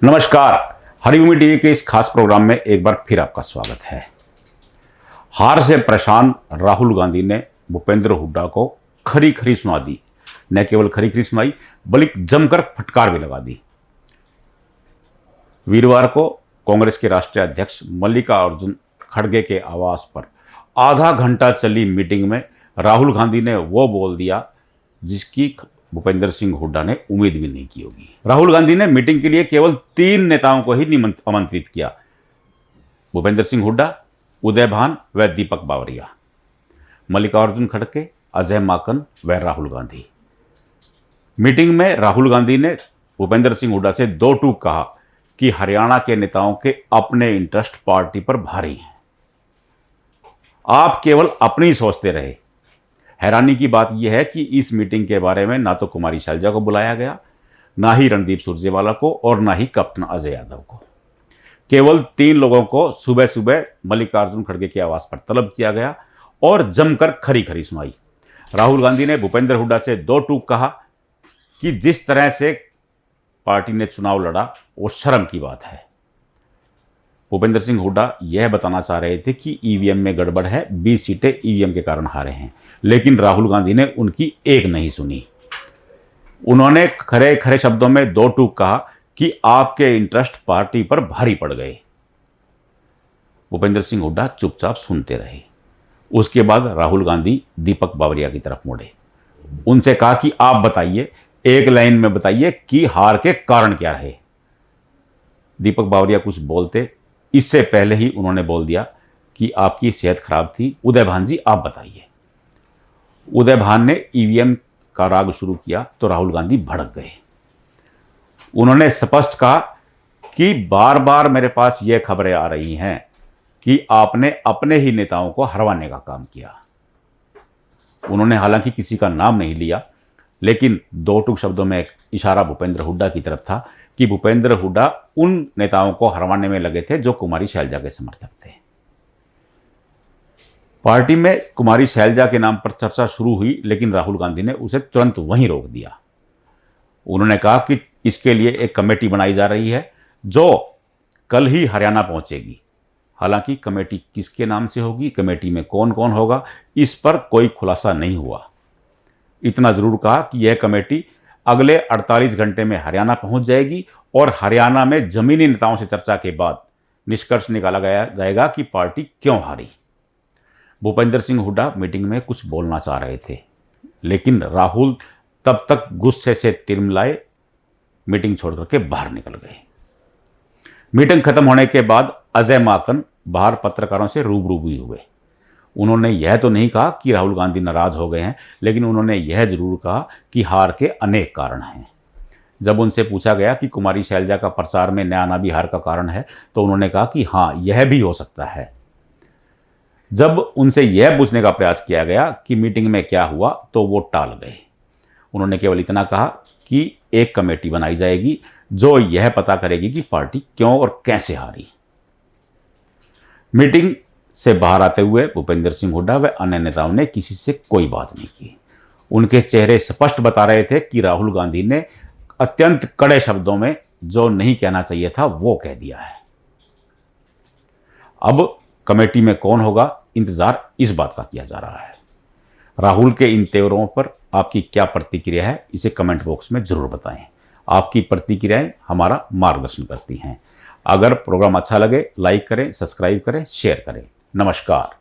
नमस्कार। हरिभूमि टीवी के इस खास प्रोग्राम में एक बार फिर आपका स्वागत है। हार से परेशान राहुल गांधी ने भूपेंद्र हुड्डा को खरी खरी सुना दी। न केवल खरी खरी सुनाई बल्कि जमकर फटकार भी लगा दी। वीरवार को कांग्रेस के राष्ट्रीय अध्यक्ष मल्लिकार्जुन खड़गे के आवास पर आधा घंटा चली मीटिंग में राहुल गांधी ने वो बोल दिया जिसकी भूपेंद्र सिंह हुड्डा ने उम्मीद भी नहीं की होगी। राहुल गांधी ने मीटिंग के लिए केवल 3 नेताओं को ही आमंत्रित किया, भूपेंद्र सिंह हुड्डा, उदय भान व दीपक बावरिया, मल्लिकार्जुन खड़गे, अजय माकन व राहुल गांधी। मीटिंग में राहुल गांधी ने भूपेंद्र सिंह हुड्डा से 2 टूक कहा कि हरियाणा के नेताओं के अपने इंटरेस्ट पार्टी पर भारी हैं, आप केवल अपनी ही सोचते रहे। हैरानी की बात यह है कि इस मीटिंग के बारे में ना तो कुमारी शैलजा को बुलाया गया, ना ही रणदीप सुरजेवाला को और ना ही कैप्टन अजय यादव को। केवल 3 लोगों को सुबह सुबह मल्लिकार्जुन खड़गे के आवास पर तलब किया गया और जमकर खरी खरी सुनाई। राहुल गांधी ने भूपेंद्र हुड्डा से 2 टूक कहा कि जिस तरह से पार्टी ने चुनाव लड़ा वो शर्म की बात है। भूपेंद्र सिंह हुड्डा यह बताना चाह रहे थे कि ईवीएम में गड़बड़ है, 20 सीटें ईवीएम के कारण हारे हैं, लेकिन राहुल गांधी ने उनकी एक नहीं सुनी। उन्होंने खरे खरे शब्दों में 2 टूक कहा कि आपके इंटरेस्ट पार्टी पर भारी पड़ गए। भूपेंद्र सिंह हुड्डा चुपचाप सुनते रहे। उसके बाद राहुल गांधी दीपक बावरिया की तरफ मुड़े, उनसे कहा कि आप बताइए, एक लाइन में बताइए कि हार के कारण क्या रहे। दीपक बावरिया कुछ बोलते इससे पहले ही उन्होंने बोल दिया कि आपकी सेहत खराब थी, उदय भान जी आप बताइए। उदय भान ने ईवीएम का राग शुरू किया तो राहुल गांधी भड़क गए। उन्होंने स्पष्ट कहा कि बार बार मेरे पास यह खबरें आ रही हैं कि आपने अपने ही नेताओं को हरवाने का काम किया। उन्होंने हालांकि किसी का नाम नहीं लिया, लेकिन 2 टूक शब्दों में एक इशारा भूपेंद्र हुड्डा की तरफ था कि भूपेंद्र हुड्डा उन नेताओं को हरवाने में लगे थे जो कुमारी शैलजा के समर्थक थे। पार्टी में कुमारी शैलजा के नाम पर चर्चा शुरू हुई, लेकिन राहुल गांधी ने उसे तुरंत वहीं रोक दिया। उन्होंने कहा कि इसके लिए एक कमेटी बनाई जा रही है जो कल ही हरियाणा पहुंचेगी। हालांकि कमेटी किसके नाम से होगी, कमेटी में कौन कौन होगा, इस पर कोई खुलासा नहीं हुआ। इतना जरूर कहा कि यह कमेटी अगले 48 घंटे में हरियाणा पहुंच जाएगी और हरियाणा में जमीनी नेताओं से चर्चा के बाद निष्कर्ष निकाला जाएगा कि पार्टी क्यों हारी। भूपेंद्र सिंह हुड्डा मीटिंग में कुछ बोलना चाह रहे थे, लेकिन राहुल तब तक गुस्से से तिरमिराए मीटिंग छोड़कर के बाहर निकल गए। मीटिंग खत्म होने के बाद अजय माकन बाहर पत्रकारों से रूबरू भी हुए। उन्होंने यह तो नहीं कहा कि राहुल गांधी नाराज हो गए हैं, लेकिन उन्होंने यह जरूर कहा कि हार के अनेक कारण हैं। जब उनसे पूछा गया कि कुमारी शैलजा का प्रचार में न आना भी हार का कारण है, तो उन्होंने कहा कि हाँ, यह भी हो सकता है। जब उनसे यह पूछने का प्रयास किया गया कि मीटिंग में क्या हुआ, तो वो टाल गए। उन्होंने केवल इतना कहा कि एक कमेटी बनाई जाएगी जो यह पता करेगी कि पार्टी क्यों और कैसे हारी। मीटिंग से बाहर आते हुए भूपेंद्र सिंह हुड्डा व अन्य नेताओं ने किसी से कोई बात नहीं की। उनके चेहरे स्पष्ट बता रहे थे कि राहुल गांधी ने अत्यंत कड़े शब्दों में जो नहीं कहना चाहिए था वो कह दिया है। अब कमेटी में कौन होगा, इंतजार इस बात का किया जा रहा है। राहुल के इन तेवरों पर आपकी क्या प्रतिक्रिया है, इसे कमेंट बॉक्स में जरूर बताएं। आपकी प्रतिक्रियाएं हमारा मार्गदर्शन करती हैं। अगर प्रोग्राम अच्छा लगे लाइक करें, सब्सक्राइब करें, शेयर करें। नमस्कार।